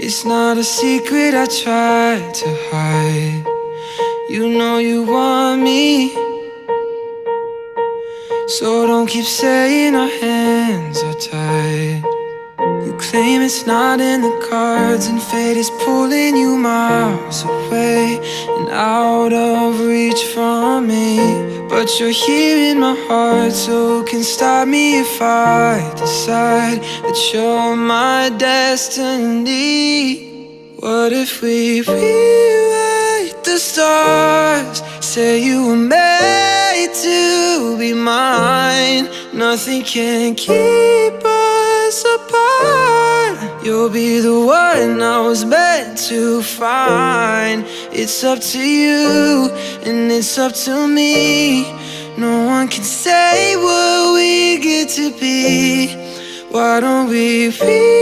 It's not a secret I tried to hide. You know you want me, so don't keep saying our hands are tied. You claim it's not in the cards, and fate is pulling you miles away and out of reach from me. But you're here in my heart, so who can stop me if I decide that you're my destiny? What if we rewrite the stars? Say you were made to be mine. Nothing can keep us apart. You'll be the one I was meant to find. It's up to you, and it's up to me. No one can say what we get to be. Why don't we